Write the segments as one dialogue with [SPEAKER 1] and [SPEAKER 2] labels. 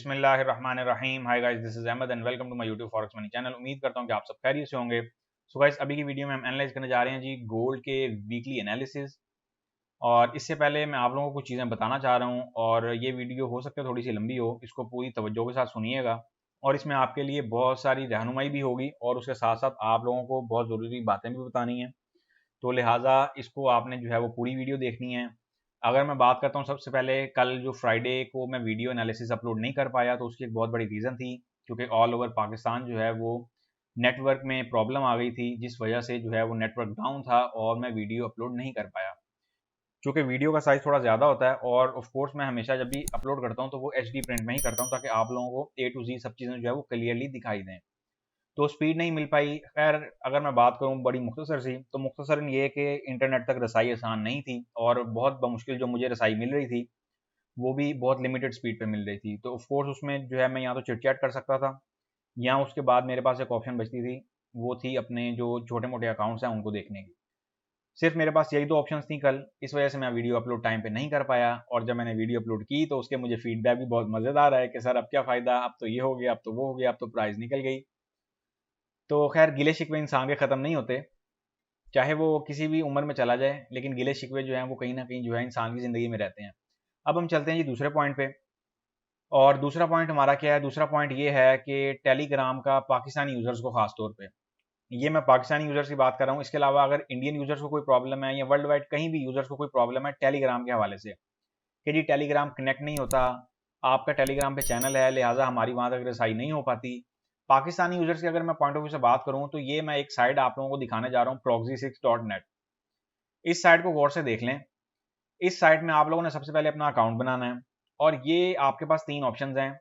[SPEAKER 1] बिस्मिल्लाहिर्रहमानिर्रहीम। Hi guys, this is Ahmed and welcome to my YouTube forex money channel. उम्मीद करता हूं कि आप सब खैरियत से होंगे। सो गाइस, अभी की वीडियो में हम एनालाइज करने जा रहे हैं जी गोल्ड के वीकली एनालिसिस। और इससे पहले मैं आप लोगों को कुछ चीज़ें बताना चाह रहा हूं और ये वीडियो हो सकता है थोड़ी सी लंबी हो, इसको पूरी तवज्जो के साथ सुनिएगा और इसमें आपके लिए बहुत सारी रहनुमाई भी होगी और उसके साथ साथ आप लोगों को बहुत ज़रूरी बातें भी बतानी हैं। तो लिहाजा इसको आपने जो है वो पूरी वीडियो देखनी है। अगर मैं बात करता हूँ, सबसे पहले कल जो फ्राइडे को मैं वीडियो एनालिसिस अपलोड नहीं कर पाया तो उसकी एक बहुत बड़ी रीज़न थी, क्योंकि ऑल ओवर पाकिस्तान जो है वो नेटवर्क में प्रॉब्लम आ गई थी, जिस वजह से जो है वो नेटवर्क डाउन था और मैं वीडियो अपलोड नहीं कर पाया। चूँकि वीडियो का साइज़ थोड़ा ज़्यादा होता है और ऑफ कोर्स मैं हमेशा जब भी अपलोड करता हूँ तो वो एचडी प्रिंट में ही करता हूँ, ताकि आप लोगों को ए टू जी सब चीज़ें जो है वो क्लियरली दिखाई दें। तो स्पीड नहीं मिल पाई। खैर, अगर मैं बात करूँ बड़ी मुख्तसर सी, तो मुख्तसरन ये कि इंटरनेट तक रसाई आसान नहीं थी और बहुत बमुश्किल जो मुझे रसाई मिल रही थी वो भी बहुत लिमिटेड स्पीड पे मिल रही थी। तो ऑफ कोर्स उसमें जो है मैं या तो चिट चैट कर सकता था, या उसके बाद मेरे पास एक ऑप्शन बचती थी, वो थी अपने जो छोटे मोटे अकाउंट्स हैं उनको देखने की। सिर्फ मेरे पास यही दो ऑप्शंस थी कल, इस वजह से मैं वीडियो अपलोड टाइम पे नहीं कर पाया। और जब मैंने वीडियो अपलोड की तो उसके मुझे फीडबैक भी बहुत मज़ेदार आया कि सर अब क्या फ़ायदा, अब तो ये हो गया, अब तो वो हो गया, अब तो प्राइस निकल गई। तो खैर, गिले शिकवे इंसान के ख़त्म नहीं होते, चाहे वो किसी भी उम्र में चला जाए, लेकिन गिले शिकवे जो हैं वो कहीं न कहीं जो है इंसान की ज़िंदगी में रहते हैं। अब हम चलते हैं जी दूसरे पॉइंट पे। और दूसरा पॉइंट हमारा क्या है? दूसरा पॉइंट ये है कि टेलीग्राम का पाकिस्तानी यूज़र्स को ख़ास तौर पे, ये मैं पाकिस्तानी यूज़र्स की बात कर रहा हूँ, इसके अलावा अगर इंडियन यूज़र्स को कोई प्रॉब्लम है या वर्ल्ड वाइड कहीं भी यूज़र्स को कोई प्रॉब्लम है टेलीग्राम के हवाले से कि जी टेलीग्राम कनेक्ट नहीं होता, आपका टेलीग्राम पे चैनल है लिहाजा हमारी वहाँ तक रसाई नहीं हो पाती। पाकिस्तानी यूज़र्स की अगर मैं पॉइंट ऑफ व्यू से बात करूँ तो ये मैं एक साइट आप लोगों को दिखाने जा रहा हूँ, proxy6.net। इस साइट को गौर से देख लें। इस साइट में आप लोगों ने सबसे पहले अपना अकाउंट बनाना है और ये आपके पास तीन ऑप्शंस हैं,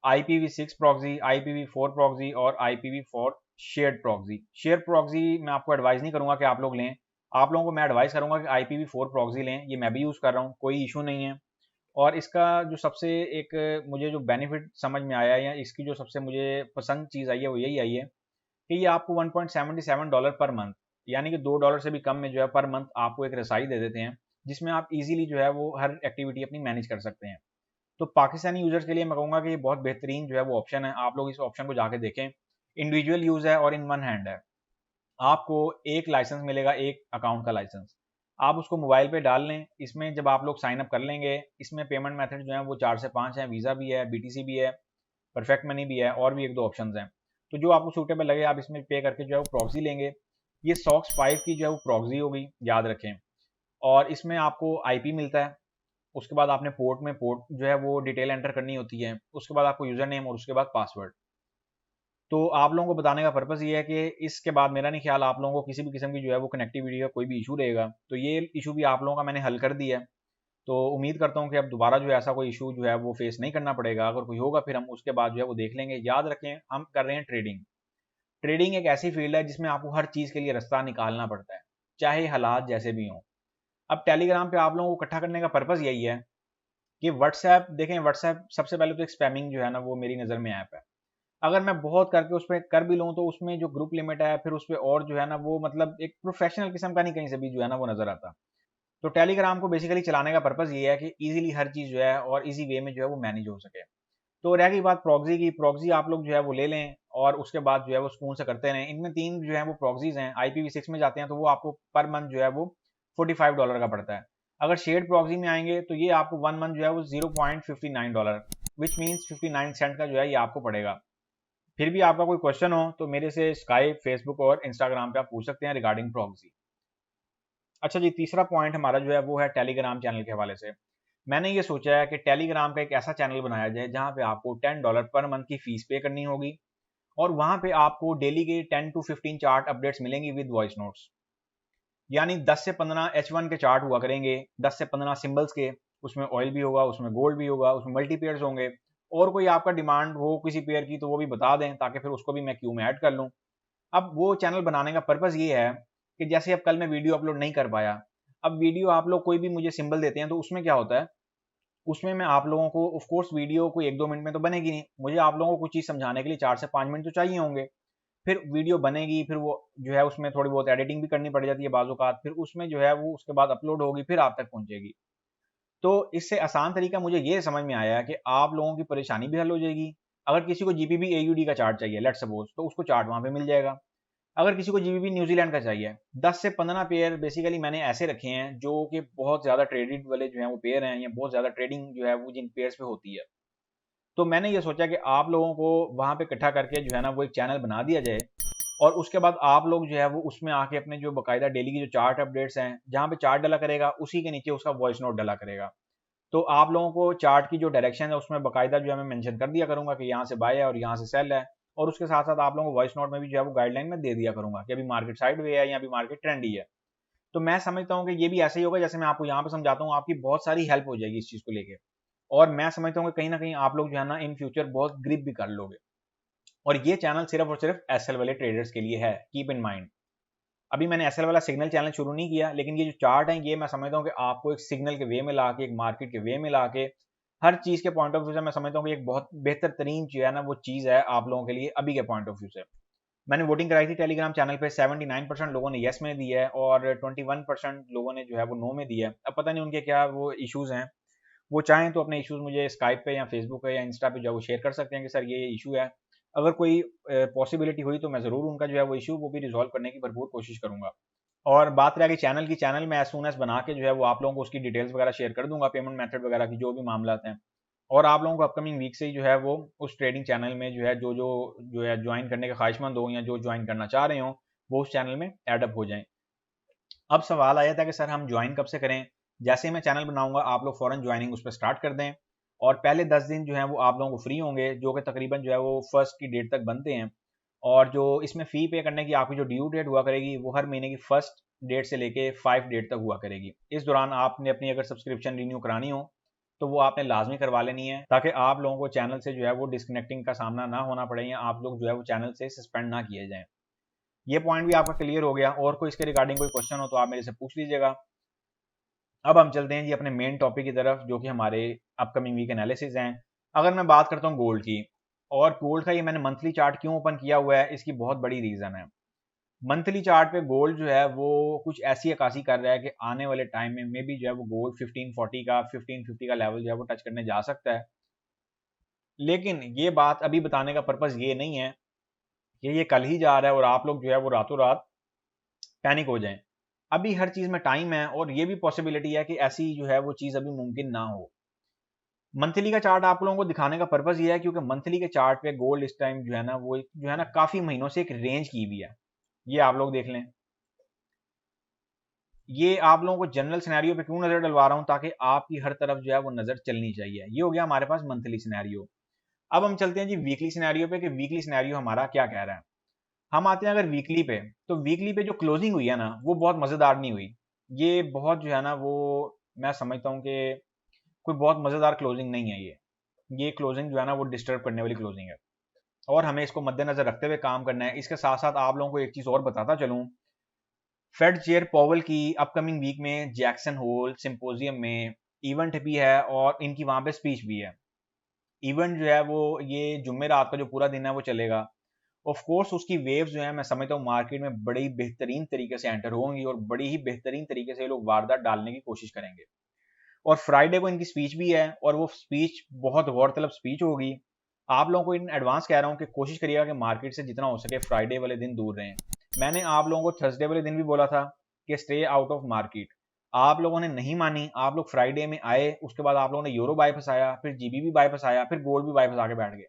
[SPEAKER 1] IPv6 प्रॉक्सी, IPv4 प्रॉक्सी और IPv4 shared proxy. Share proxy मैं आपको एडवाइस नहीं करूंगा कि आप लोग लें, आप लोगों को मैं एडवाइस करूंगा कि IPv4 प्रॉक्सी लें। ये मैं भी यूज़ कर रहा हूँ, कोई इशू नहीं है। और इसका जो सबसे एक मुझे जो बेनिफिट समझ में आया है या इसकी जो सबसे मुझे पसंद चीज़ आई है वो यही आई है कि ये आपको $1.77 पर मंथ, यानी कि $2 से भी कम में जो है पर मंथ आपको एक रसाई दे देते हैं, जिसमें आप इजीली जो है वो हर एक्टिविटी अपनी मैनेज कर सकते हैं। तो पाकिस्तानी यूजर्स के लिए मैं कहूँगा कि ये बहुत बेहतरीन जो है वो ऑप्शन है, आप लोग इस ऑप्शन को जाके देखें। इंडिविजुअल यूज़ है और इन वन हैंड है। आपको एक लाइसेंस मिलेगा, एक अकाउंट का लाइसेंस। आप उसको मोबाइल पे डाल लें। इसमें जब आप लोग साइन अप कर लेंगे, इसमें पेमेंट मेथड जो है वो 4 से 5 हैं, वीज़ा भी है, BTC भी है, परफेक्ट मनी भी है और भी एक दो ऑप्शंस हैं। तो जो आपको सूटेबल लगे आप इसमें पे करके जो है वो प्रॉक्सी लेंगे। ये सॉक्स 5 की जो है वो प्रॉक्सी होगी, याद रखें। और इसमें आपको IP मिलता है। उसके बाद आपने पोर्ट जो है वो डिटेल एंटर करनी होती है, उसके बाद आपको यूज़र नेम और उसके बाद पासवर्ड। तो आप लोगों को बताने का पर्पज़ ये है कि इसके बाद मेरा नहीं ख्याल आप लोगों को किसी भी किस्म की जो है वो कनेक्टिविटी का कोई भी इशू रहेगा, तो ये इशू भी आप लोगों का मैंने हल कर दिया है। तो उम्मीद करता हूँ कि अब दोबारा जो है ऐसा कोई इशू जो है वो फेस नहीं करना पड़ेगा। अगर कोई होगा फिर हम उसके बाद जो है वो देख लेंगे। याद रखें, हम कर रहे हैं ट्रेडिंग। ट्रेडिंग एक ऐसी फील्ड है जिसमें आपको हर चीज़ के लिए रास्ता निकालना पड़ता है, चाहे हालात जैसे भी हों। अब टेलीग्राम पे आप लोगों को इकट्ठा करने का पर्पज़ यही है कि व्हाट्सएप देखें, व्हाट्सएप सबसे पहले तो एक स्पैमिंग जो है ना वो मेरी नज़र में ऐप है। अगर मैं बहुत करके उस पर कर भी लूँ तो उसमें जो ग्रुप लिमिट है फिर उस पर और जो है ना वो मतलब एक प्रोफेशनल किस्म का नहीं कहीं से भी जो है ना वो नज़र आता। तो टेलीग्राम को बेसिकली चलाने का पर्पज़ ये है कि ईजिली हर चीज़ जो है और ईजी वे में जो है वो मैनेज हो सके। तो रह गई बात प्रॉक्सी की, प्रॉक्सी आप लोग जो है वो ले लें और उसके बाद जो है वो सुकून से करते रहें। इनमें तीन जो है वो प्रॉक्सीज हैं। IPv6 में जाते हैं तो वो आपको पर मंथ जो है वो $45 का पड़ता है। अगर शेयर्ड प्रॉक्सी में आएंगे तो ये आपको वन मंथ जो है वो $0.59, विच मीन्स 59 सेंट का जो है ये आपको पड़ेगा। फिर भी आपका कोई क्वेश्चन हो तो मेरे से स्काइप, फेसबुक और इंस्टाग्राम पे आप पूछ सकते हैं रिगार्डिंग प्रॉक्सी। अच्छा जी, तीसरा पॉइंट हमारा जो है वो है टेलीग्राम चैनल के हवाले से। मैंने ये सोचा है कि टेलीग्राम का एक ऐसा चैनल बनाया जाए जहां पे आपको $10 पर मंथ की फीस पे करनी होगी और वहां पे आपको डेली के 10 to 15 चार्ट अपडेट्स मिलेंगी विद वॉइस नोट्स। यानी 10 से 15 H1 के चार्ट हुआ करेंगे, 10 से 15 सिंबल्स के, उसमें ऑयल भी होगा, उसमें गोल्ड भी होगा, उसमें मल्टी पेयर्स होंगे। और कोई आपका डिमांड हो किसी पेयर की तो वो भी बता दें, ताकि फिर उसको भी मैं क्यू में ऐड कर लूँ। अब वो चैनल बनाने का पर्पज़ ये है कि जैसे अब कल मैं वीडियो अपलोड नहीं कर पाया, अब वीडियो आप लोग कोई भी मुझे सिंबल देते हैं तो उसमें क्या होता है, उसमें मैं आप लोगों को ऑफ कोर्स वीडियो कोई 1-2 मिनट में तो बनेगी नहीं, मुझे आप लोगों को कुछ चीज़ समझाने के लिए 4 से 5 मिनट तो चाहिए होंगे। फिर वीडियो बनेगी, फिर वो जो है उसमें थोड़ी बहुत एडिटिंग भी करनी पड़ जाती है बाज़ औक़ात, फिर उसमें जो है वो उसके बाद अपलोड होगी, फिर आप तक पहुँचेगी। तो इससे आसान तरीका मुझे ये समझ में आया कि आप लोगों की परेशानी भी हल हो जाएगी। अगर किसी को जीबीपी एयूडी का चार्ट चाहिए लेट्स सपोज, तो उसको चार्ट वहाँ पे मिल जाएगा। अगर किसी को जीबीपी न्यूजीलैंड का चाहिए, 10 से 15 पेयर बेसिकली मैंने ऐसे रखे हैं जो कि बहुत ज़्यादा ट्रेडेड वाले जो हैं वो पेयर हैं, या बहुत ज़्यादा ट्रेडिंग जो है वो जिन पेयर्स पे होती है। तो मैंने ये सोचा कि आप लोगों को वहाँ पे इकट्ठा करके जो है ना वो एक चैनल बना दिया जाए, और उसके बाद आप लोग जो है वो उसमें आके अपने जो बाकायदा डेली की जो चार्ट अपडेट्स हैं, जहाँ पे चार्ट डला करेगा उसी के नीचे उसका वॉइस नोट डला करेगा। तो आप लोगों को चार्ट की जो डायरेक्शन है उसमें बाकायदा जो है मैं मेंशन कर दिया करूंगा कि यहाँ से बाय है और यहाँ से सेल है, और उसके साथ साथ आप लोगों को वॉइस नोट में भी जो है वो गाइडलाइन में दे दिया करूंगा कि अभी मार्केट साइड वे है या अभी मार्केट ट्रेंडी है। तो मैं समझता हूँ कि ये भी ऐसे ही होगा जैसे मैं आपको यहाँ पे समझाता हूँ, आपकी बहुत सारी हेल्प हो जाएगी इस चीज़ को लेके। और मैं समझता हूँ कि कहीं ना कहीं आप लोग जो है ना इन फ्यूचर बहुत ग्रिप भी कर लोगे। और ये चैनल सिर्फ और सिर्फ एसएल वाले ट्रेडर्स के लिए है, कीप इन माइंड। अभी मैंने एसएल वाला सिग्नल चैनल शुरू नहीं किया, लेकिन ये जो चार्ट है ये मैं समझता हूँ कि आपको एक सिग्नल के वे में ला के, एक मार्केट के वे में ला के, हर चीज़ के पॉइंट ऑफ व्यू से मैं समझता हूँ कि एक बहुत बेहतर तरीन जो है ना वो चीज़ है आप लोगों के लिए अभी के पॉइंट ऑफ व्यू से। मैंने वोटिंग कराई थी टेलीग्राम चैनल पे, 79% लोगों ने येस में दिया है और 21% लोगों ने जो है वो नो में दिया है। अब पता नहीं उनके क्या वो इश्यूज हैं, वो चाहें तो अपने इश्यूज मुझे स्काइप पे या फेसबुक पे या इंस्टा पे जो है वो शेयर कर सकते हैं कि सर ये इशू है। अगर कोई पॉसिबिलिटी हुई तो मैं ज़रूर उनका जो है वो इशू वो भी रिजॉल्व करने की भरपूर कोशिश करूंगा। और बात रह गई चैनल की, चैनल में एज सून एज बना के जो है वो आप लोगों को उसकी डिटेल्स वगैरह शेयर कर दूंगा, पेमेंट मेथड वगैरह की जो भी मामला हैं। और आप लोगों को अपकमिंग वीक से ही जो है वो उस ट्रेडिंग चैनल में जो है जो है ज्वाइन करने के ख्वाहिशमंद हो या जो ज्वाइन करना चाह रहे हो वो उस चैनल में एडअप हो जाएं। अब सवाल आया था कि सर हम ज्वाइन कब से करें। जैसे ही मैं चैनल बनाऊंगा आप लोग फॉरन ज्वाइनिंग उस पर स्टार्ट कर दें, और पहले 10 दिन जो है वो आप लोगों को फ्री होंगे, जो कि तकरीबन जो है वो फर्स्ट की डेट तक बनते हैं। और जो इसमें फ़ी पे करने की आपकी जो ड्यू डेट हुआ करेगी वो हर महीने की फर्स्ट डेट से लेके 5 डेट तक हुआ करेगी। इस दौरान आपने अपनी अगर सब्सक्रिप्शन रिन्यू करानी हो तो वो आपने लाजमी करवा लेनी है, ताकि आप लोगों को चैनल से जो है वो डिस्कनेक्टिंग का सामना ना होना पड़े, या आप लोग जो है वो चैनल से सस्पेंड ना किए जाएं। ये पॉइंट भी आपका क्लियर हो गया। और कोई इसके रिगार्डिंग कोई क्वेश्चन हो तो आप मेरे से पूछ लीजिएगा। अब हम चलते हैं जी अपने मेन टॉपिक की तरफ, जो कि हमारे अपकमिंग वीक एनालिसिस हैं। अगर मैं बात करता हूँ गोल्ड की, और गोल्ड का ये मैंने मंथली चार्ट क्यों ओपन किया हुआ है, इसकी बहुत बड़ी रीज़न है। मंथली चार्ट पे गोल्ड जो है वो कुछ ऐसी अक्कासी कर रहा है कि आने वाले टाइम में मे बी जो है वो गोल्ड 1540 का 1550 का लेवल जो है वो टच करने जा सकता है। लेकिन ये बात अभी बताने का पर्पज़ ये नहीं है कि ये कल ही जा रहा है और आप लोग जो है वो रातों रात पैनिक हो जाएं। अभी हर चीज़ में टाइम है, और ये भी पॉसिबिलिटी है कि ऐसी जो है वो चीज़ अभी मुमकिन ना हो। मंथली का चार्ट आप लोगों को दिखाने का पर्पज़ ये है क्योंकि मंथली के चार्ट पे गोल्ड इस टाइम जो है ना वो जो है ना काफ़ी महीनों से एक रेंज की हुई है। ये आप लोग देख लें। ये आप लोगों को जनरल सिनेरियो पे क्यों नज़र डलवा रहा हूँ, ताकि आपकी हर तरफ जो है वो नज़र चलनी चाहिए। ये हो गया हमारे पास मंथली सिनेरियो। अब हम चलते हैं जी वीकली सिनेरियो पे कि वीकली सिनेरियो हमारा क्या कह रहा है। हम आते हैं अगर वीकली पे, तो वीकली पे जो क्लोजिंग हुई है ना वो बहुत मज़ेदार नहीं हुई। ये बहुत जो है ना वो मैं समझता हूँ कि कोई बहुत मज़ेदार क्लोजिंग नहीं है ये क्लोजिंग जो है ना वो डिस्टर्ब करने वाली क्लोजिंग है, और हमें इसको मद्देनजर रखते हुए काम करना है। इसके साथ साथ आप लोगों को एक चीज़ और बताता चलूँ, फेड चेयर पॉवल की अपकमिंग वीक में जैक्सन होल सिंपोजियम में इवेंट भी है, और इनकी वहाँ पे स्पीच भी है। इवेंट जो है वो ये जुम्मे रात का जो पूरा दिन है वो चलेगा। ऑफ कोर्स उसकी वेव्स जो है मैं समझता हूँ मार्केट में बड़ी बेहतरीन तरीके से एंटर होंगी, और बड़ी ही बेहतरीन तरीके से ये लोग वारदात डालने की कोशिश करेंगे। और फ्राइडे को इनकी स्पीच भी है, और वो स्पीच बहुत गौरतलब स्पीच होगी। आप लोगों को इन एडवांस कह रहा हूँ कि कोशिश करिएगा कि मार्केट से जितना हो सके फ्राइडे वाले दिन दूर रहें। मैंने आप लोगों को थर्सडे वाले दिन भी बोला था कि स्टे आउट ऑफ मार्केट। आप लोगों ने नहीं मानी, आप लोग फ्राइडे में आए, उसके बाद आप लोगों ने यूरो बाय फंसाया, फिर जीबी भी बाय फंसाया, फिर गोल्ड भी बाय फंसा के बैठ गए।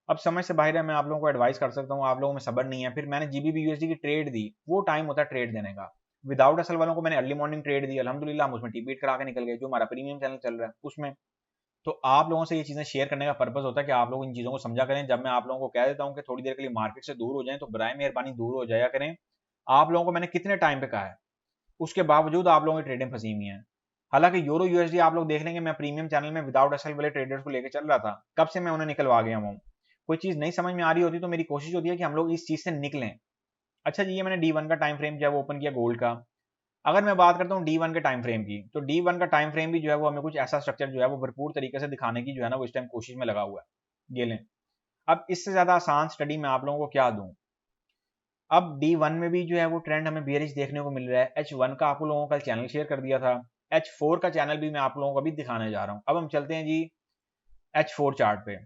[SPEAKER 1] अब समझ से बाहर है, मैं आप लोगों को एडवाइस कर सकता हूँ, आप लोगों में सब्र नहीं है। फिर मैंने जीबीबी यूएसडी की ट्रेड दी, वो टाइम होता है ट्रेड देने का। विदाउट असल वालों को मैंने अर्ली मॉर्निंग ट्रेड दी, अल्हम्दुलिल्लाह हम उसमें टीपीट करा के निकल गए, जो हमारा प्रीमियम चैनल चल रहा है उसमें। तो आप लोगों से ये चीज़ें शेयर करने का पर्पस होता है कि आप लोग इन चीज़ों को समझा करें। जब मैं आप लोगों को कह देता हूँ कि थोड़ी देर के लिए मार्केट से दूर हो जाएं, तो बराए मेहरबानी दूर हो जाया करें। आप लोगों को मैंने कितने टाइम पे कहा है, उसके बावजूद आप लोगों की ट्रेडिंग फंसी हुई है। हालांकि यूरो यूएसडी आप लोग देख लेंगे, मैं प्रीमियम चैनल में विदाउट असल वाले ट्रेडर्स को लेकर चल रहा था, कब से मैं उन्हें निकलवा गया हूँ। कोई चीज़ नहीं समझ में आ रही होती तो मेरी कोशिश होती है कि हम लोग इस चीज़ से निकलें। अच्छा जी, ये मैंने D1 का टाइम फ्रेम जो है वो ओपन किया गोल्ड का। अगर मैं बात करता हूँ D1 के टाइम फ्रेम की, तो D1 का टाइम फ्रेम भी जो है वो हमें कुछ ऐसा स्ट्रक्चर जो है वो भरपूर तरीके से दिखाने की जो है ना वो इस टाइम कोशिश में लगा हुआ है। ये लें। अब इससे ज़्यादा आसान स्टडी मैं आप लोगों को क्या दूँ। अब D1 में भी जो है वो ट्रेंड हमें बेयरिश देखने को मिल रहा है। H1 का आप लोगों को कल चैनल शेयर कर दिया था। H4 का चैनल भी मैं आप लोगों को अभी दिखाने जा रहा हूं। अब हम चलते हैं जी H4 चार्ट पे।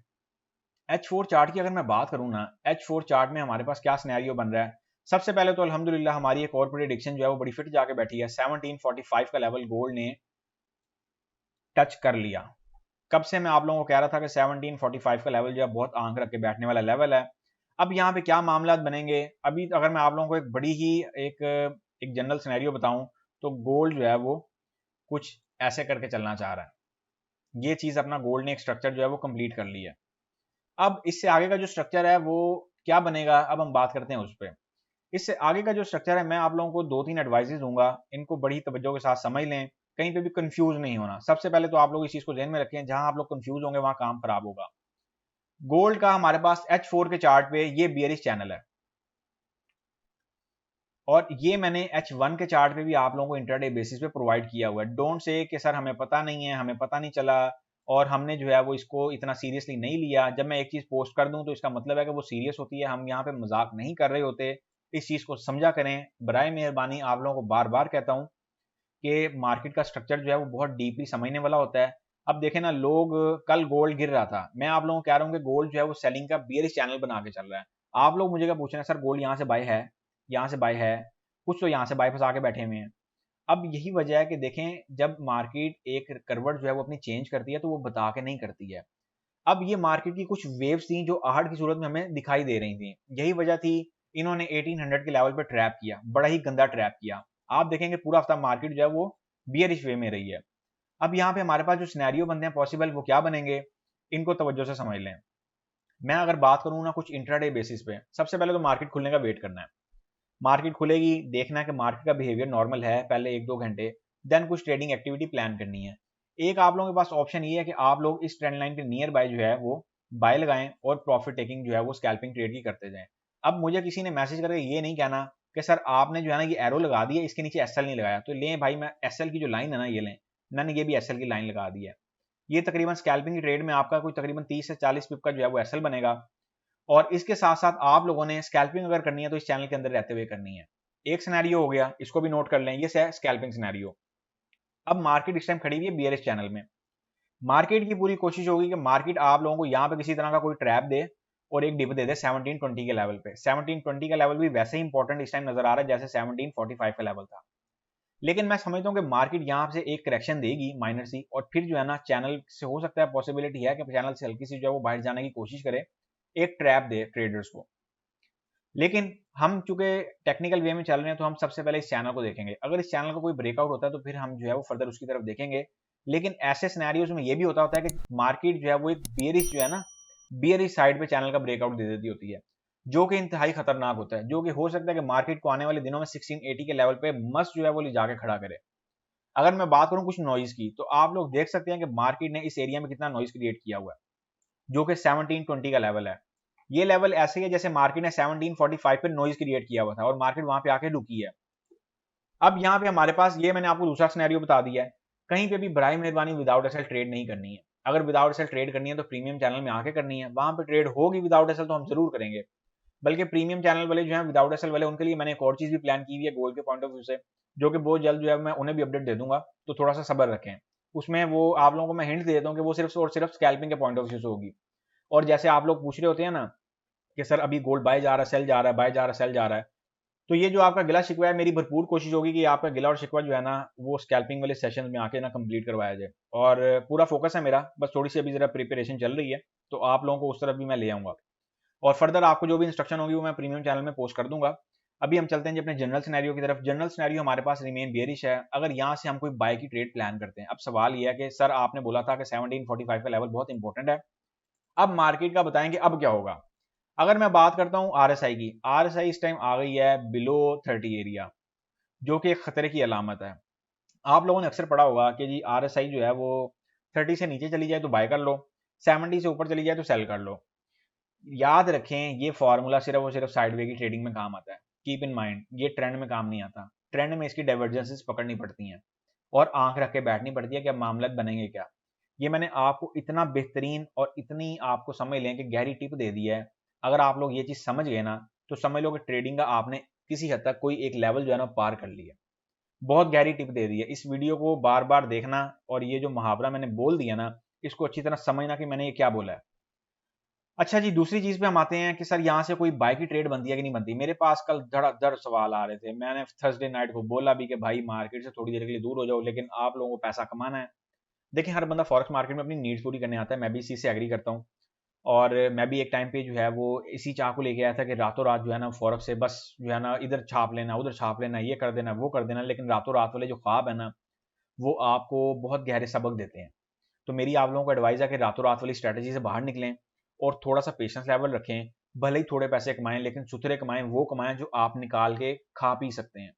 [SPEAKER 1] H4 चार्ट की अगर मैं बात करूं ना, H4 चार्ट में हमारे पास क्या सिनेरियो बन रहा है। सबसे पहले तो अल्हम्दुलिल्लाह हमारी एक और प्रेडिक्शन जो है वो बड़ी फिट जाके बैठी है। 1745 का लेवल गोल्ड ने टच कर लिया। कब से मैं आप लोगों को कह रहा था कि 1745 का लेवल जो है बहुत आंख रख के बैठने वाला लेवल है। अब यहाँ पे क्या मामला बनेंगे, अभी अगर मैं आप लोगों को एक बड़ी ही एक एक जनरल सिनेरियो बताऊं, तो गोल्ड जो है वो कुछ ऐसे करके चलना चाह रहा है। ये चीज अपना गोल्ड ने एक स्ट्रक्चर जो है वो कंप्लीट कर लिया है। अब इससे आगे का जो स्ट्रक्चर है वो क्या बनेगा, अब हम बात करते हैं उस पर। इससे आगे का जो स्ट्रक्चर है, मैं आप लोगों को 2-3 एडवाइजेस दूंगा, इनको बड़ी तवज्जो के साथ समझ लें, कहीं पे भी कंफ्यूज नहीं होना। सबसे पहले तो आप लोग इस चीज को ध्यान में रखें, जहां आप लोग कंफ्यूज होंगे वहां काम खराब होगा। गोल्ड का हमारे पास H4 के चार्ट पे ये बियरिश चैनल है, और ये मैंने H1 के चार्ट पे भी आप लोगों को इंट्राडे बेसिस पे प्रोवाइड किया हुआ है। डोंट से कि सर हमें पता नहीं है, हमें पता नहीं चला, और हमने जो है वो इसको इतना सीरियसली नहीं लिया। जब मैं एक चीज पोस्ट कर दूं तो इसका मतलब है कि वो सीरियस होती है, हम यहाँ पे मजाक नहीं कर रहे होते। इस चीज को समझा करें, बराए मेहरबानी आप लोगों को बार बार कहता हूं कि मार्केट का स्ट्रक्चर जो है वो बहुत डीपली समझने वाला होता है। अब देखें ना, लोग कल गोल्ड गिर रहा था, मैं आप लोगों को कह रहा हूँ कि गोल्ड जो है वो सेलिंग का बियरिश चैनल बना के चल रहा है। आप लोग मुझे क्या पूछ रहे हैं, सर गोल्ड यहाँ से बाय है, यहाँ से बाय है, कुछ तो यहाँ से बाय फंसा के बैठे हुए हैं। अब यही वजह है कि देखें, जब मार्केट एक करवट जो है वो अपनी चेंज करती है तो वो बता के नहीं करती है। अब ये मार्केट की कुछ वेव्स थी जो आहट की सूरत में हमें दिखाई दे रही थी। यही वजह थी, इन्होंने 1800 के लेवल पे ट्रैप किया, बड़ा ही गंदा ट्रैप किया। आप देखेंगे पूरा हफ्ता मार्केट जो है वो बियरिश वे में रही है। अब यहाँ पे हमारे पास जो सिनेरियो बनते हैं पॉसिबल, वो क्या बनेंगे, इनको तवज्जो से समझ लें। मैं अगर बात करूँ ना कुछ इंट्राडे बेसिस पे, सबसे पहले तो मार्केट खुलने का वेट करना है। मार्केट खुलेगी, देखना है कि मार्केट का बिहेवियर नॉर्मल है पहले 1-2 घंटे, देन कुछ ट्रेडिंग एक्टिविटी प्लान करनी है। एक आप लोगों के पास ऑप्शन ये है कि आप लोग इस ट्रेंड लाइन के नियर बाय जो है वो बाय लगाएं और प्रॉफिट टेकिंग जो है वो स्कैल्पिंग ट्रेड की करते जाएं। अब मुझे किसी ने मैसेज करके ये नहीं कहना कि सर आपने जो है ना ये एरो लगा दिया, इसके नीचे एसएल नहीं लगाया, तो लें भाई, मैं एसएल की जो लाइन है ना ये लें, मैंने ये भी एसएल की लाइन लगा दी है। ये तकरीबन स्कैल्पिंग की ट्रेड में आपका कोई तकरीबन 30 से 40 पिप का जो है वो एसएल बनेगा। और इसके साथ साथ आप लोगों ने स्कैल्पिंग अगर करनी है तो इस चैनल के अंदर रहते हुए करनी है। एक सिनेरियो हो गया, इसको भी नोट कर लें, ये है स्कैल्पिंग सिनेरियो। अब मार्केट इस टाइम खड़ी हुई है बियरिश चैनल में। मार्केट की पूरी कोशिश होगी कि मार्केट आप लोगों को यहाँ पे किसी तरह का कोई ट्रैप दे और एक डिप दे दे 1720 के लेवल पे। 1720 का लेवल भी वैसे ही इंपॉर्टेंट इस टाइम नजर आ रहा है जैसे 1745 का लेवल था। लेकिन मैं समझता हूँ कि मार्केट यहाँ से एक करेक्शन देगी माइनर सी, और फिर जो है ना चैनल से हो सकता है, पॉसिबिलिटी है कि चैनल से हल्की सी जो है वो बाहर जाने की कोशिश करे, एक ट्रैप दे ट्रेडर्स को। लेकिन हम चूंकि टेक्निकल वे में चल रहे हैं तो हम सबसे पहले इस चैनल को देखेंगे। अगर इस चैनल का कोई ब्रेकआउट होता है तो फिर हम जो है वो फर्दर उसकी तरफ देखेंगे। लेकिन ऐसे सिनेरियोज में ये भी होता है कि मार्केट जो है वो एक बियरिश जो है ना, बियरिश साइड पे चैनल का ब्रेकआउट दे देती होती है, जो कि इंतहाई खतरनाक होता है, जो कि हो सकता है कि मार्केट को आने वाले दिनों में 1680 के लेवल पे मस्त जो है वो ले जाके खड़ा करे। अगर मैं बात करूं कुछ नॉइज की, तो आप लोग देख सकते हैं कि मार्केट ने इस एरिया में कितना नॉइज क्रिएट किया हुआ है, जो कि 1720 का लेवल है। ये लेवल ऐसे ही है जैसे मार्केट ने 1745 पे नॉइज क्रिएट किया हुआ था और मार्केट वहां पे आके रुकी है। अब यहाँ पे हमारे पास ये मैंने आपको दूसरा सिनेरियो बता दिया है, कहीं पे भी बराए मेहरबानी विदाउट एसएल ट्रेड नहीं करनी है। अगर विदाउट एसएल ट्रेड करनी है तो प्रीमियम चैनल में आके करनी है, वहां पे ट्रेड होगी विदाउट एसएल तो हम जरूर करेंगे। बल्कि प्रीमियम चैनल वाले जो है विदाउट एसएल वाले, उनके लिए मैंने एक और चीज भी प्लान की हुई है गोल्ड के पॉइंट ऑफ व्यू से, जो कि बहुत जल्द जो है मैं उन्हें भी अपडेट दे दूंगा, तो थोड़ा सा सब्र रखें। उसमें वो आप लोगों को मैं हिंट दे देता हूँ कि वो सिर्फ और सिर्फ स्कैल्पिंग के पॉइंट ऑफ व्यू से होगी। और जैसे आप लोग पूछ रहे होते हैं ना कि सर अभी गोल्ड बाय जा रहा है, सेल जा रहा है, बाय जा रहा है, सेल जा रहा है, तो ये जो आपका गिला शिकवा है, मेरी भरपूर कोशिश होगी कि आपका गिला और शिकवा जो है ना वो स्कैल्पिंग वाले सेशन में आके ना कंप्लीट करवाया जाए। और पूरा फोकस है मेरा, बस थोड़ी सी अभी जरा प्रिपरेशन चल रही है, तो आप लोगों को उस तरफ भी मैं ले आऊंगा। और फर्दर आपको जो भी इंस्ट्रक्शन होगी वो मैं प्रीमियम चैनल में पोस्ट कर दूंगा। अभी हम चलते हैं जी अपने जनरल सिनेरियो की तरफ। जनरल सिनेरियो हमारे पास रिमेन बेयरिश है। अगर यहाँ से हम कोई बाय की ट्रेड प्लान करते हैं, अब सवाल यह है कि सर आपने बोला था कि 1745 का लेवल बहुत इंपॉर्टेंट है, अब मार्केट का बताएंगे अब क्या होगा। अगर मैं बात करता हूं आरएसआई की, आरएसआई इस टाइम आ गई है बिलो 30 एरिया, जो कि एक खतरे की अलामत है। आप लोगों ने अक्सर पढ़ा होगा कि जी आरएसआई जो है वो 30 से नीचे चली जाए तो बाय कर लो, 70 से ऊपर चली जाए तो सेल कर लो। याद रखें ये फॉर्मूला सिर्फ और सिर्फ साइडवे की ट्रेडिंग में काम आता है। कीप इन माइंड, ये ट्रेंड में काम नहीं आता। ट्रेंड में इसकी डाइवर्जेंसेस पकड़नी पड़ती हैं और आंख रख के बैठनी पड़ती है कि अब मामला बनेंगे क्या। ये मैंने आपको इतना बेहतरीन और इतनी आपको समझ लें कि गहरी टिप दे दी है। अगर आप लोग ये चीज समझ गए ना, तो समझ लो कि ट्रेडिंग का आपने किसी हद तक कोई एक लेवल जो है ना पार कर लिया। बहुत गहरी टिप दे दी है। इस वीडियो को बार बार देखना और ये जो मुहावरा मैंने बोल दिया ना, इसको अच्छी तरह समझना कि मैंने ये क्या बोला है। अच्छा जी, दूसरी चीज पे हम आते हैं कि सर यहाँ से कोई बाय की ट्रेड बनती है कि नहीं बनती। मेरे पास कल धड़ाधड़ सवाल आ रहे थे। मैंने थर्सडे नाइट को बोला भी कि भाई मार्केट से थोड़ी देर के लिए दूर हो जाओ, लेकिन आप लोगों को पैसा कमाना है। देखिए, हर बंदा फॉरेक्स मार्केट में अपनी नीड्स पूरी करने आता है, मैं भी इस चीज से एग्री करता हूँ। और मैं भी एक टाइम पे जो है वो इसी चाह को लेके आया था कि रातों रात जो है ना फॉरेक्स से बस जो है ना इधर छाप लेना, उधर छाप लेना, ये कर देना, वो कर देना। लेकिन रातों रात वाले जो ख्वाब है ना, वो आपको बहुत गहरे सबक देते हैं। तो मेरी आप लोगों को एडवाइस है कि रातों रात वाली स्ट्रैटेजी से बाहर निकलें और थोड़ा सा पेशेंस लेवल रखें। भले ही थोड़े पैसे कमाएं, लेकिन सुथरे कमाएं, वो कमाएं जो आप निकाल के खा पी सकते हैं।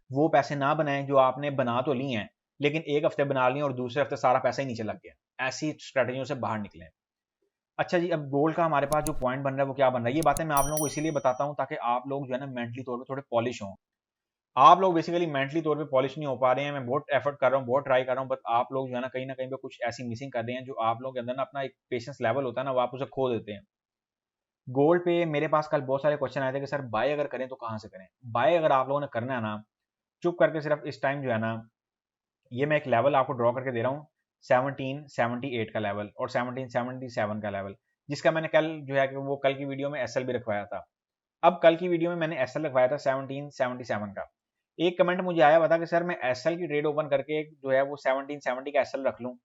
[SPEAKER 1] वो पैसे ना बनाएं जो आपने बना तो ली हैं, लेकिन एक हफ्ते बना लिए और दूसरे हफ्ते सारा पैसा ही नीचे लग गया। ऐसी स्ट्रैटेजियों से बाहर निकलें। अच्छा जी, अब गोल्ड का हमारे पास जो पॉइंट बन रहा है वो क्या बन रहा है, ये बातें मैं आप लोगों को इसीलिए बताता हूँ ताकि आप लोग जो है ना मेंटली तौर पे थोड़े पॉलिश हों। आप लोग बेसिकली मेंटली तौर पे पॉलिश नहीं हो पा रहे हैं। मैं बहुत एफर्ट कर रहा हूँ, बहुत ट्राई कर रहा हूँ, बट आप लोग जो है ना कहीं पे कुछ ऐसी मिसिंग कर रहे हैं जो आप लोगों के अंदर ना अपना एक पेशेंस लेवल होता है ना, वो आप उसे खो देते हैं। गोल्ड पे मेरे पास कल बहुत सारे क्वेश्चन आए थे कि सर बाय अगर करें तो कहाँ से करें। बाय अगर आप लोगों ने करना है ना, चुप करके सिर्फ इस टाइम जो है ना, ये मैं एक लेवल आपको ड्रॉ करके दे रहा हूँ, 1778 का लेवल और 1777 का लेवल, जिसका मैंने कल जो है कि वो कल की वीडियो में एसएल भी रखवाया था। अब कल की वीडियो में मैंने एसएल रखवाया था 1777 का। एक कमेंट मुझे आया बता कि सर मैं एसएल की ट्रेड ओपन करके जो है वो 1770 का एसएल रख लूं।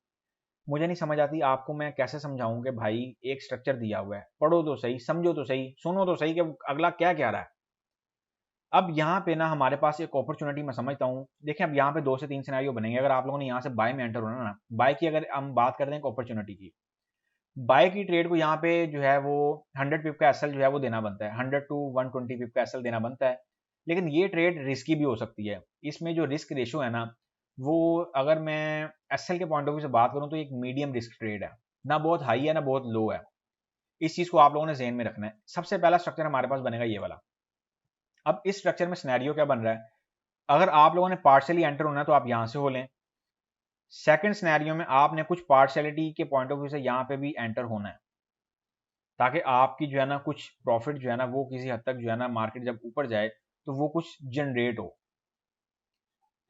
[SPEAKER 1] मुझे नहीं समझ आती आपको मैं कैसे समझाऊं कि भाई एक स्ट्रक्चर दिया हुआ है, पढ़ो तो सही, समझो तो सही, सुनो तो सही कि अगला क्या कह रहा है। अब यहाँ पे ना हमारे पास एक अपॉर्चुनिटी मैं समझता हूँ। देखिए, अब यहाँ पे 2 से 3 सिनेरियो बनेंगे। अगर आप लोगों ने यहाँ से बाय में एंटर होना ना, बाय की अगर हम बात करते हैं अपॉर्चुनिटी की, बाय की ट्रेड को यहाँ पे जो है वो 100 पिप का एसएल जो है वो देना बनता है, 100 to 120 पिप का एसएल देना बनता है। लेकिन ये ट्रेड रिस्की भी हो सकती है। इसमें जो रिस्क रेशो है ना, वो अगर मैं एसएल के पॉइंट ऑफ व्यू से बात करूँ तो एक मीडियम रिस्क ट्रेड है, ना बहुत हाई है ना बहुत लो है। इस चीज को आप लोगों ने ज़हन में रखना है। सबसे पहला स्ट्रक्चर हमारे पास बनेगा ये वाला। अब इस स्ट्रक्चर में सिनेरियो क्या बन रहा है, अगर आप लोगों ने पार्शियली एंटर होना है तो आप यहां से हो लें। सेकंड सिनेरियो में आपने कुछ पार्शियलिटी के पॉइंट ऑफ व्यू से यहां पे भी एंटर होना है, ताकि आपकी जो है ना कुछ प्रॉफिट जो है ना वो किसी हद तक जो है ना मार्केट जब ऊपर जाए तो वो कुछ जनरेट हो।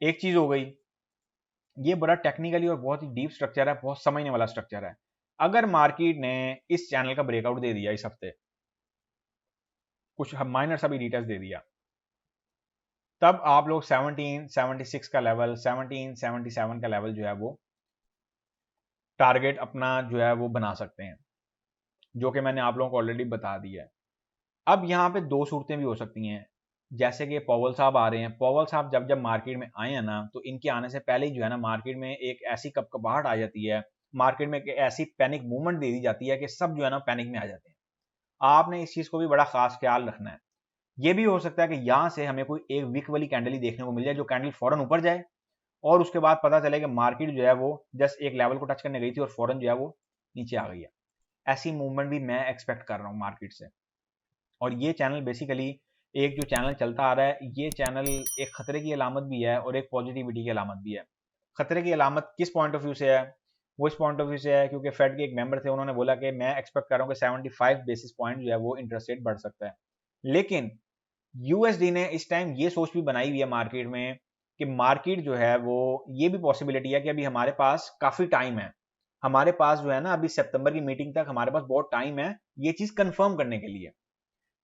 [SPEAKER 1] एक चीज हो गई। ये बड़ा टेक्निकली और बहुत ही डीप स्ट्रक्चर है, बहुत समझने वाला स्ट्रक्चर है। अगर मार्केट ने इस चैनल का ब्रेकआउट दे दिया इस हफ्ते, कुछ माइनर सा भी डिटेल्स दे दिया, तब आप लोग 1776 का लेवल, 1777 का लेवल जो है वो टारगेट अपना जो है वो बना सकते हैं, जो कि मैंने आप लोगों को ऑलरेडी बता दिया है। अब यहाँ पे दो सूरतें भी हो सकती हैं। जैसे कि पॉवल साहब आ रहे हैं, पॉवल साहब जब जब मार्केट में आए हैं ना, तो इनके आने से पहले ही जो है ना मार्केट में एक ऐसी कपकपाहट आ जाती है, मार्केट में एक ऐसी पैनिक मूवमेंट दे दी जाती है कि सब जो है ना पैनिक में आ जाते हैं। आपने इस चीज को भी बड़ा खास ख्याल रखना है। ये भी हो सकता है कि यहाँ से हमें कोई एक वीक वाली कैंडल ही देखने को मिल जाए, जो कैंडल फौरन ऊपर जाए और उसके बाद पता चले कि मार्केट जो है वो जस्ट एक लेवल को टच करने गई थी और फौरन जो है वो नीचे आ गई है। ऐसी मूवमेंट भी मैं एक्सपेक्ट कर रहा हूँ मार्केट से। और ये चैनल बेसिकली, एक जो चैनल चलता आ रहा है, ये चैनल एक खतरे की अलामत भी है और एक पॉजिटिविटी की अलामत भी है। खतरे की अलामत किस पॉइंट ऑफ व्यू से है, वो इस पॉइंट ऑफ व्यू से है क्योंकि फेड के एक मेंबर थे, उन्होंने बोला कि मैं एक्सपेक्ट कर रहा हूँ कि 75 बेसिस पॉइंट जो है वो इंटरेस्ट रेट बढ़ सकता है। लेकिन यूएसडी ने इस टाइम ये सोच भी बनाई हुई है मार्केट में कि मार्केट जो है वो, ये भी पॉसिबिलिटी है कि अभी हमारे पास काफी टाइम है। हमारे पास जो है ना अभी सितंबर की मीटिंग तक हमारे पास बहुत टाइम है ये चीज कंफर्म करने के लिए।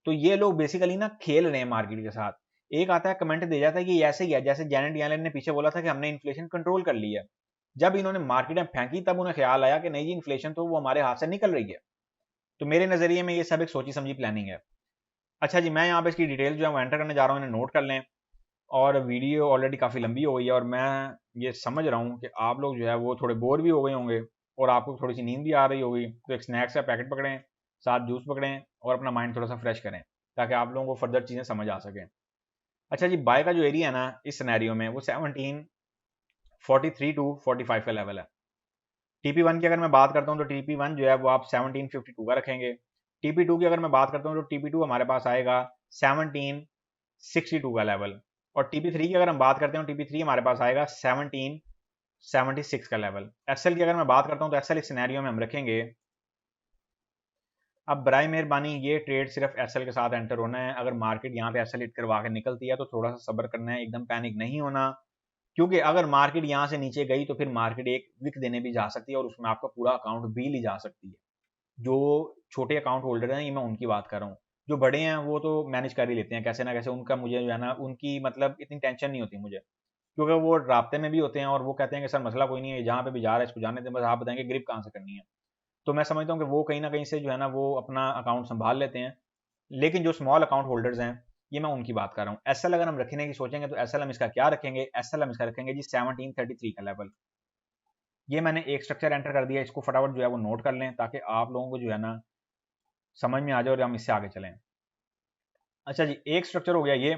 [SPEAKER 1] तो ये लोग बेसिकली ना खेल रहे हैं मार्केट के साथ। एक आता है कमेंट दे जाता है कि ऐसे ही है जैसे जैनेट येलेन ने पीछे बोला था कि हमने इन्फ्लेशन कंट्रोल कर ली है। जब इन्होंने मार्केट में फेंकी तब उन्हें ख्याल आया कि नहीं जी, इन्फ्लेशन तो वो हमारे हाथ से निकल रही है। तो मेरे नजरिए में ये सब एक सोची समझी प्लानिंग है। अच्छा जी, मैं यहाँ पे इसकी डिटेल जो है वो एंटर करने जा रहा हूँ, इन्हें नोट कर लें। और वीडियो ऑलरेडी काफ़ी लंबी हो गई है और मैं ये समझ रहा हूँ कि आप लोग जो है वो थोड़े बोर भी हो गए होंगे और आपको थोड़ी सी नींद भी आ रही होगी। तो एक स्नैक्स का पैकेट पकड़ें, साथ जूस पकड़ें और अपना माइंड थोड़ा सा फ्रेश करें, ताकि आप लोगों को फर्दर चीज़ें समझ आ सकें। अच्छा जी, बाय का जो एरिया है ना इस सिनेरियो में, वो 1743 to 45 का लेवल है। TP1 की अगर मैं बात करता हूँ तो TP1 जो है वो आप 1752 का रखेंगे। TP2 की अगर मैं बात करता हूँ तो TP2 हमारे पास आएगा 1762 का लेवल। और TP3 की अगर हम बात करते हैं, TP3 हमारे पास आएगा 1776 का लेवल। एक्सेल की अगर मैं बात करता हूँ तो एक्सेल इस सिनेरियो में हम रखेंगे। अब बराए मेहरबानी ये ट्रेड सिर्फ एसएल के साथ एंटर होना है। अगर मार्केट यहाँ पे एसएल हिट करवा के निकलती है तो थोड़ा सा सब्र करना है, एकदम पैनिक नहीं होना। क्योंकि अगर मार्केट यहाँ से नीचे गई तो फिर मार्केट एक विक देने भी जा सकती है और उसमें आपका पूरा अकाउंट भी ली जा सकती है। जो छोटे अकाउंट होल्डर हैं, ये मैं उनकी बात कर रहा हूँ। जो बड़े हैं वो तो मैनेज कर ही लेते हैं कैसे ना कैसे, उनका मुझे जो है ना उनकी मतलब इतनी टेंशन नहीं होती मुझे, क्योंकि वो राब्ते में भी होते हैं और वो कहते हैं कि सर मसला कोई नहीं है, जहाँ पे भी जा रहा है इसको जाने दें, बस आप बताएंगे ग्रिप कहाँ से करनी है। तो मैं समझता हूँ कि वो कहीं ना कहीं से जो है ना वो अपना अकाउंट संभाल लेते हैं। लेकिन जो स्मॉल अकाउंट होल्डर्स हैं, ये मैं उनकी बात कर रहा हूँ। एसएल अगर हम रखने की सोचेंगे तो एसएल हम इसका क्या रखेंगे, एसएल हम इसका रखेंगे जी 1733 का लेवल। ये मैंने एक स्ट्रक्चर एंटर कर दिया, इसको फटाफट जो है वो नोट कर लें ताकि आप लोगों को जो है ना समझ में आ जाए और हम इससे आगे चलें। अच्छा जी, एक स्ट्रक्चर हो गया ये।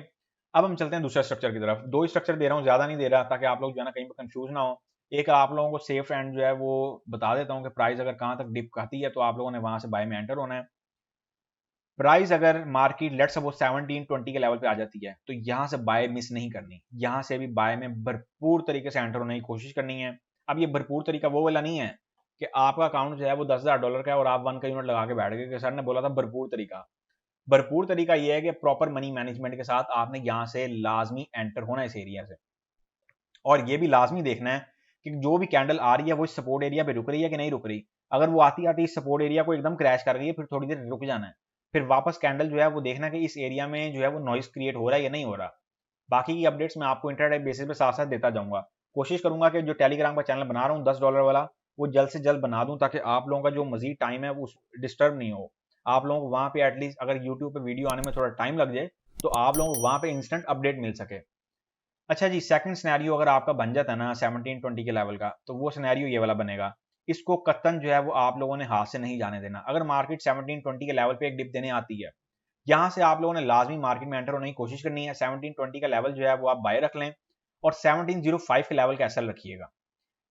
[SPEAKER 1] अब हम चलते हैं दूसरे स्ट्रक्चर की तरफ। दो ही स्ट्रक्चर दे रहा हूँ, ज्यादा नहीं दे रहा, ताकि आप लोग जो है ना कहीं पर कंफ्यूज ना हो। एक आप लोगों को सेफ एंड जो है वो बता देता हूँ कि प्राइस अगर कहाँ तक डिप खाती है तो आप लोगों ने वहां से बाय में एंटर होना है। प्राइस अगर मार्केट लेट सपोज 1720 के लेवल पे आ जाती है तो यहाँ से बाय मिस नहीं करनी, यहाँ से भी बाय में भरपूर तरीके से एंटर होने की कोशिश करनी है। अब ये भरपूर तरीका वो वाला नहीं है कि आपका अकाउंट जो है वो $10,000 का है और आप 1 का यूनिट लगा के बैठ गए कि सर ने बोला था भरपूर तरीका। भरपूर तरीका ये है कि प्रॉपर मनी मैनेजमेंट के साथ आपने यहाँ से लाजमी एंटर होना है इस एरिया से, और ये भी लाजमी देखना है कि जो भी कैंडल आ रही है वो इस सपोर्ट एरिया पे रुक रही है कि नहीं रुक रही। अगर वो आती आती इस सपोर्ट एरिया को एकदम क्रैश कर रही है फिर थोड़ी देर रुक जाना है, फिर वापस कैंडल जो है वो देखना है कि इस एरिया में जो है वो नॉइस क्रिएट हो रहा है या नहीं हो रहा। बाकी की अपडेट्स मैं आपको इंटरडे बेसिस पे साथ साथ देता जाऊंगा। कोशिश करूंगा कि जो टेलीग्राम का चैनल बना रहा हूँ $10 वाला, वो जल्द से जल्द बना दूं ताकि आप लोगों का जो मजीद टाइम है वो डिस्टर्ब नहीं हो। आप लोगों को वहां पे एटलीस्ट अगर यूट्यूब पे वीडियो आने में थोड़ा टाइम लग जाए तो आप लोगों को वहां पे इंस्टेंट अपडेट मिल सके। अच्छा जी, सेकंड सिनेरियो अगर आपका बन जाता है ना 1720 के लेवल का, तो वो सिनेरियो ये वाला बनेगा। इसको कतन जो है वो आप लोगों ने हाथ से नहीं जाने देना। अगर मार्केट 1720 के लेवल पे एक डिप देने आती है, यहाँ से आप लोगों ने लाजमी मार्केट में एंटर होने की कोशिश करनी है। 1720 का लेवल जो है वो आप बाय रख लें और 1705 के लेवल का एसएल रखिएगा।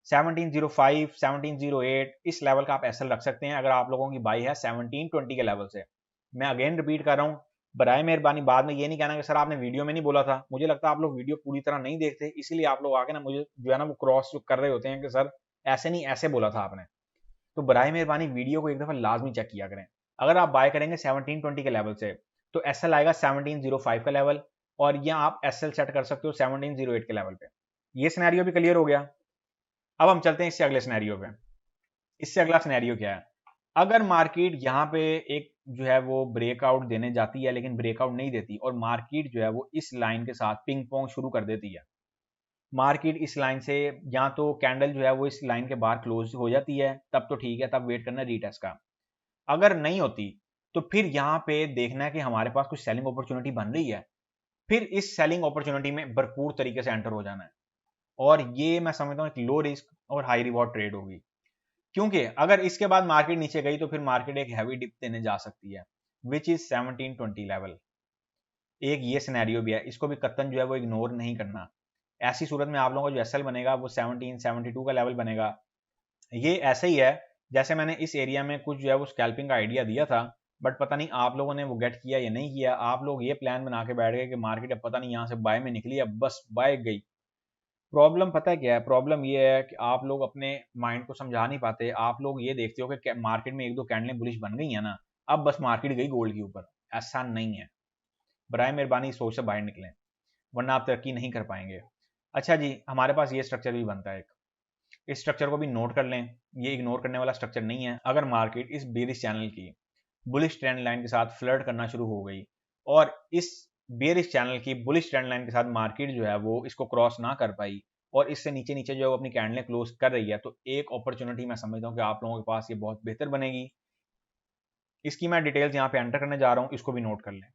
[SPEAKER 1] 1705, 1708 इस लेवल का आप एसएल रख सकते हैं अगर आप लोगों की बाई है 1720 के लेवल से। मैं अगेन रिपीट कर रहा हूँ, बराए मेहरबानी बाद में ये नहीं कहना कि सर आपने वीडियो में नहीं बोला था। मुझे लगता है आप लोग वीडियो पूरी तरह नहीं देखते, इसीलिए आप लोग आके ना मुझे जो है ना वो क्रॉस कर रहे होते हैं कि सर ऐसे नहीं ऐसे बोला था आपने। तो बराए मेहरबानी वीडियो को एक दफा लाजमी चेक किया करें। अगर आप बाय करेंगे 1720 के लेवल से तो एसएल आएगा 1705 का लेवल, और यह आप एसएल सेट कर सकते हो 1708 के लेवल पे। ये सिनेरियो भी क्लियर हो गया। अब हम चलते हैं इससे अगले सिनेरियो पे। इससे अगला सिनेरियो क्या है, अगर मार्केट यहाँ पे एक जो है वो ब्रेकआउट देने जाती है लेकिन ब्रेकआउट नहीं देती और मार्केट जो है वो इस लाइन के साथ पिंग पोंग शुरू कर देती है। मार्केट इस लाइन से या तो कैंडल जो है वो इस लाइन के बाहर क्लोज हो जाती है, तब तो ठीक है, तब वेट करना रीटेस्ट का। अगर नहीं होती तो फिर यहाँ पे देखना है कि हमारे पास कुछ सेलिंग अपॉर्चुनिटी बन रही है, फिर इस सेलिंग अपॉर्चुनिटी में भरपूर तरीके से एंटर हो जाना है। और ये मैं समझता हूँ एक लो रिस्क और हाई रिवॉर्ड ट्रेड होगी, क्योंकि अगर इसके बाद मार्केट नीचे गई तो फिर मार्केट एक हैवी डिप देने जा सकती है, विच इज 1720 लेवल। एक ये सिनेरियो भी है, इसको भी कतन जो है वो इग्नोर नहीं करना। ऐसी सूरत में आप लोगों का जो एसएल बनेगा वो 1772 का लेवल बनेगा। ये ऐसे ही है जैसे मैंने इस एरिया में कुछ जो है वो स्कैल्पिंग का आइडिया दिया था, बट पता नहीं आप लोगों ने वो गेट किया या नहीं किया। आप लोग ये प्लान बना के बैठ गए कि मार्केट अब पता नहीं यहाँ से बाय में निकली, अब बस बाय गई। प्रॉब्लम पता है क्या है, प्रॉब्लम ये है कि आप लोग अपने माइंड को समझा नहीं पाते। आप लोग ये देखते हो कि मार्केट में एक दो कैंडलें बुलिश बन गई है ना, अब बस मार्केट गई गोल्ड के ऊपर। ऐसा नहीं है, बराए मेहरबानी सोच से बाहर निकलें, वरना आप तरक्की नहीं कर पाएंगे। अच्छा जी, हमारे पास ये स्ट्रक्चर भी बनता है एक, इस स्ट्रक्चर को भी नोट कर लें। ये इग्नोर करने वाला स्ट्रक्चर नहीं है। अगर मार्केट इस बेरिश चैनल की बुलिश ट्रेंड लाइन के साथ फ्लर्ट करना शुरू हो गई और इस बेरिश चैनल की बुलिश ट्रेंड लाइन के साथ मार्केट जो है वो इसको क्रॉस ना कर पाई और इससे नीचे नीचे जो अपनी कैंडलें क्लोज कर रही है, तो एक अपॉर्चुनिटी मैं समझता हूँ कि आप लोगों के पास ये बहुत बेहतर बनेगी। इसकी मैं डिटेल्स यहाँ पे एंटर करने जा रहा हूँ, इसको भी नोट कर लें।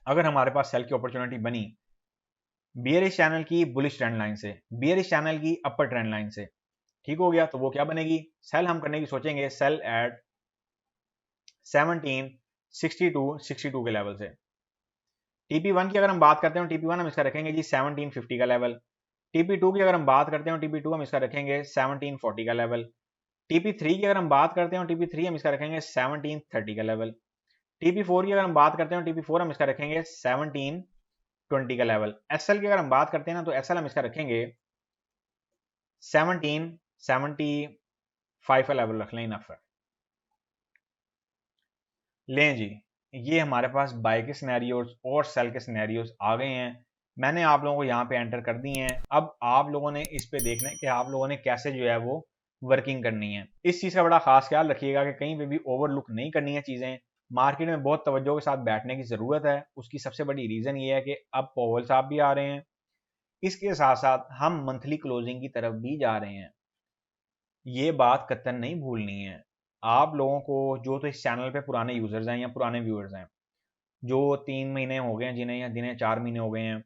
[SPEAKER 1] अगर हमारे पास सेल की अपॉर्चुनिटी बनी बियरिश चैनल की बुलिश ट्रेंड लाइन से, बियरिश चैनल की अपर ट्रेंड लाइन से, ठीक हो गया, तो वो क्या बनेगी, सेल हम करने की सोचेंगे, सेल एट 1762 के लेवल से। TP1 की अगर हम बात करते हैं, TP1 हम इसका रखेंगे जी 1750 का लेवल। TP2 की अगर हम बात करते हैं, TP2 हम इसका रखेंगे 1740 का लेवल। TP3 की अगर हम बात करते हैं, TP3 हम इसका रखेंगे 1730 का लेवल। TP4 की अगर हम बात करते हैं, TP4 हम इसका रखेंगे 1720 का लेवल। SL की अगर हम बात करते हैं ना, तो SL हम इसका रखेंगे 1775 का लेवल रख लें, इनफ है। लें जी, ये हमारे पास बाय के सिनेरियोज और सेल के सिनेरियोज आ गए हैं। मैंने आप लोगों को यहाँ पे एंटर कर दी हैं। अब आप लोगों ने इस पे देखना है कि आप लोगों ने कैसे जो है वो वर्किंग करनी है। इस चीज़ का बड़ा खास ख्याल रखिएगा कि कहीं पे भी ओवरलुक नहीं करनी है चीज़ें। मार्केट में बहुत तवज्जो के साथ बैठने की ज़रूरत है। उसकी सबसे बड़ी रीज़न ये है कि अब पॉवेल साहब भी आ रहे हैं, इसके साथ साथ हम मंथली क्लोजिंग की तरफ भी जा रहे हैं। ये बात कतई नहीं भूलनी है। आप लोगों को जो तो इस चैनल पे पुराने यूज़र्स हैं या पुराने व्यूअर्स हैं, जो 3 महीने हो गए हैं जिन्हें, या जिन्हें 4 महीने हो गए हैं,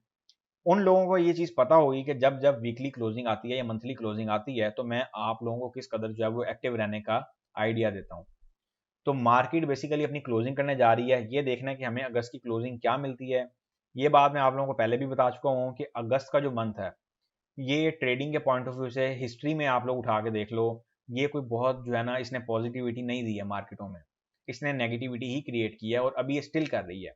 [SPEAKER 1] उन लोगों को ये चीज़ पता होगी कि जब जब वीकली क्लोजिंग आती है या मंथली क्लोजिंग आती है तो मैं आप लोगों को किस कदर जो है वो एक्टिव रहने का आइडिया देता हूँ। तो मार्केट बेसिकली अपनी क्लोजिंग करने जा रही है, ये देखना है कि हमें अगस्त की क्लोजिंग क्या मिलती है। ये बात मैं आप लोगों को पहले भी बता चुका हूँ कि अगस्त का जो मंथ है, ये ट्रेडिंग के पॉइंट ऑफ व्यू से हिस्ट्री में आप लोग उठा के देख लो, ये कोई बहुत जो है ना, इसने पॉजिटिविटी नहीं दी है मार्केटों में, इसने नेगेटिविटी ही क्रिएट की है और अभी ये स्टिल कर रही है।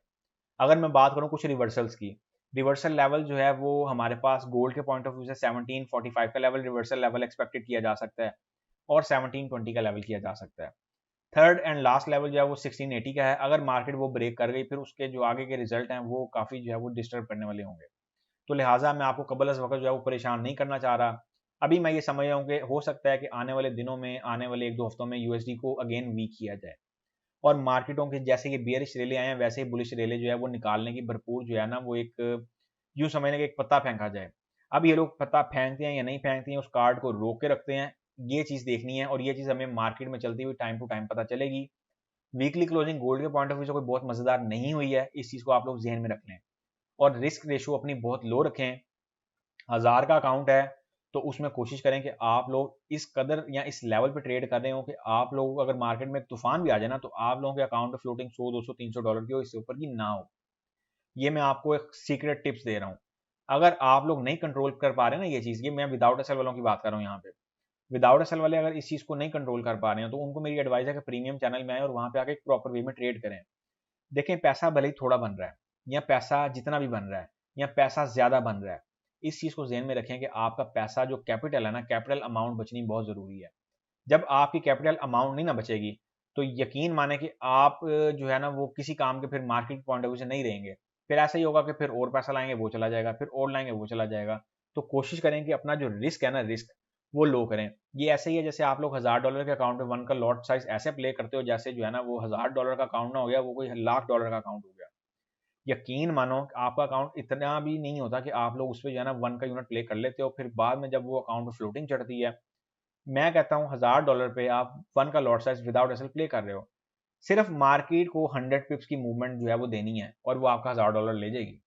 [SPEAKER 1] अगर मैं बात करूं कुछ रिवर्सल्स की, रिवर्सल लेवल जो है वो हमारे पास गोल्ड के पॉइंट ऑफ व्यू से 1745 का लेवल, रिवर्सल लेवल एक्सपेक्टेड किया जा सकता है, और 1720 का लेवल किया जा सकता है। थर्ड एंड लास्ट लेवल जो है वो 1680 का है। अगर मार्केट वो ब्रेक कर गई, फिर उसके जो आगे के रिजल्ट हैं वो काफ़ी जो है वो डिस्टर्ब करने वाले होंगे। तो लिहाजा मैं आपको कबल अज़ वक़्त जो है वो परेशान नहीं करना चाह रहा। अभी मैं ये समझ रहा हूँ कि हो सकता है कि आने वाले दिनों में, आने वाले 1-2 हफ्तों में यूएसडी को अगेन वीक किया जाए, और मार्केटों के जैसे ये बियरिश रेले आए हैं वैसे ही बुलिश रेले जो है वो निकालने की भरपूर जो है ना, वो एक यूँ समझने कि एक पत्ता फेंका जाए। अब ये लोग पत्ता फेंकते हैं या नहीं फेंकते हैं, उस कार्ड को रोक के रखते हैं, ये चीज़ देखनी है, और ये चीज़ हमें मार्केट में चलती हुई टाइम टू टाइम पता चलेगी। वीकली क्लोजिंग गोल्ड के पॉइंट ऑफ व्यू से कोई बहुत मज़ेदार नहीं हुई है, इस चीज़ को आप लोग ज़हन में रख लें, और रिस्क रेशियो अपनी बहुत लो रखें। 1000 का अकाउंट है तो उसमें कोशिश करें कि आप लोग इस कदर या इस लेवल पे ट्रेड कर रहे हो कि आप लोगों को अगर मार्केट में एक तूफान भी आ जाए ना, तो आप लोगों के अकाउंट पे फ्लोटिंग 100, 200, 300 डॉलर की हो, इससे ऊपर की ना हो। ये मैं आपको एक सीक्रेट टिप्स दे रहा हूँ। अगर आप लोग नहीं कंट्रोल कर पा रहे हैं ना ये चीज़, ये मैं विदाउट एसएल वालों की बात कर रहा हूँ यहाँ पे। विदाउट एसएल वाले अगर इस चीज़ को नहीं कंट्रोल कर पा रहे हैं, तो उनको मेरी एडवाइस है कि प्रीमियम चैनल में आए और वहाँ पे आके एक प्रॉपर वे में ट्रेड करें। देखें, पैसा भले ही थोड़ा बन रहा है, या पैसा जितना भी बन रहा है, या पैसा ज़्यादा बन रहा है, इस चीज़ को ज़हन में रखें कि आपका पैसा जो कैपिटल है ना, कैपिटल अमाउंट बचनी बहुत ज़रूरी है। जब आपकी कैपिटल अमाउंट नहीं ना बचेगी, तो यकीन माने कि आप जो है ना वो किसी काम के फिर मार्केट पॉइंट ऑफ व्यू से नहीं रहेंगे। फिर ऐसा ही होगा कि फिर और पैसा लाएँगे वो चला जाएगा, फिर और लाएँगे वो चला जाएगा। तो कोशिश करें कि अपना जो रिस्क है ना, रिस्क वो लो करें। ये ऐसे ही है जैसे आप लोग $1000 के अकाउंट में 1 का लॉट साइज़ ऐसे प्ले करते हो जैसे जो है ना वो $1000 का अकाउंट ना हो गया, वो कोई लाख डॉलर का अकाउंट हो गया। यकीन मानो आपका अकाउंट इतना भी नहीं होता कि आप लोग उसपे जो है ना 1 का यूनिट प्ले कर लेते हो, फिर बाद में जब वो अकाउंट पे फ्लोटिंग चढ़ती है, मैं कहता हूँ $1000 पे आप 1 का lot size without SL play कर रहे हो। सिर्फ मार्केट को 100 पिप्स की मूवमेंट जो है वो देनी है और वो आपका $1000 ले जाएगी।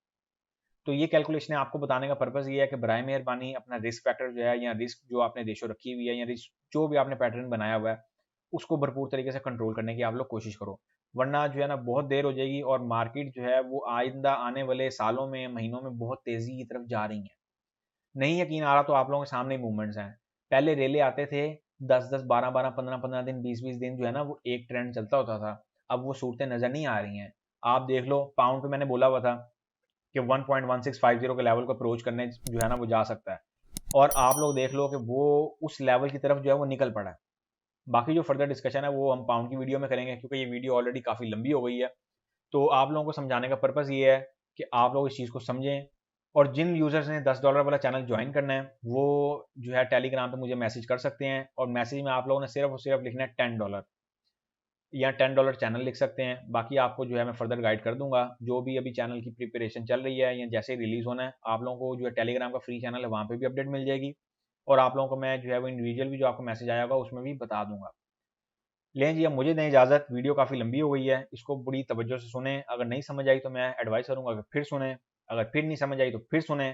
[SPEAKER 1] तो ये कैलकुलेशन आपको बताने का पर्पज़ ये है कि बराए मेहरबानी अपना रिस्क फैक्टर जो है, या रिस्क जो आपने रेशो रखी हुई है, या रिस्क जो भी आपने पैटर्न बनाया हुआ है, उसको भरपूर तरीके से कंट्रोल करने की आप लोग कोशिश करो। वरना जो है ना बहुत देर हो जाएगी और मार्केट जो है वो आइंदा आने वाले सालों में, महीनों में बहुत तेज़ी की तरफ जा रही है। नहीं यकीन आ रहा तो आप लोगों के सामने ही मूवमेंट्स हैं। पहले रेले आते थे 10-10, 12-12, 15-15 दिन, 20-20 दिन जो है ना वो एक ट्रेंड चलता होता था। अब वो सूरतें नज़र नहीं आ रही हैं। आप देख लो, पाउंड पे मैंने बोला हुआ था कि 1.1650 के लेवल को अप्रोच करने जो है ना वो जा सकता है, और आप लोग देख लो कि वो उस लेवल की तरफ जो है वो निकल पड़ा है। बाकी जो फर्दर डिस्कशन है वो हम पाउंड की वीडियो में करेंगे, क्योंकि ये वीडियो ऑलरेडी काफ़ी लंबी हो गई है। तो आप लोगों को समझाने का पर्पज़ ये है कि आप लोग इस चीज़ को समझें, और जिन यूज़र्स ने $10 वाला चैनल ज्वाइन करना है, वो जो है टेलीग्राम पे मुझे मैसेज कर सकते हैं, और मैसेज में आप लोगों ने सिर्फ और सिर्फ लिखना है $10, या $10 चैनल लिख सकते हैं। बाकी आपको जो है मैं फर्दर गाइड कर दूंगा। जो भी अभी चैनल की प्रिपरेशन चल रही है या जैसे ही रिलीज़ होना है, आप लोगों को जो है टेलीग्राम का फ्री चैनल है वहाँ पे भी अपडेट मिल जाएगी, और आप लोगों को मैं जो है वो इंडिविजुअल भी जो आपको मैसेज आया होगा उसमें भी बता दूंगा। लें जी, अब मुझे दें इजाज़त। वीडियो काफ़ी लंबी हो गई है, इसको बड़ी तवज्जो से सुने। अगर नहीं समझ आई तो मैं एडवाइस करूँगा कि फिर सुने, अगर फिर नहीं समझ आई तो फिर सुने।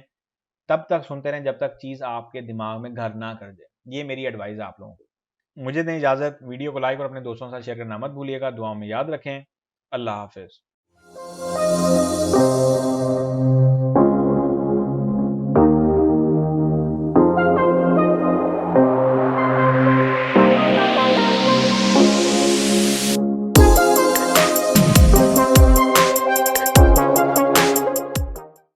[SPEAKER 1] तब तक सुनते रहें जब तक चीज़ आपके दिमाग में घर ना कर दे। ये मेरी एडवाइस है आप लोगों को। मुझे दें इजाज़त। वीडियो को लाइक और अपने दोस्तों के साथ शेयर करना मत भूलिएगा। दुआओं में याद रखें। अल्लाह हाफ़िज़।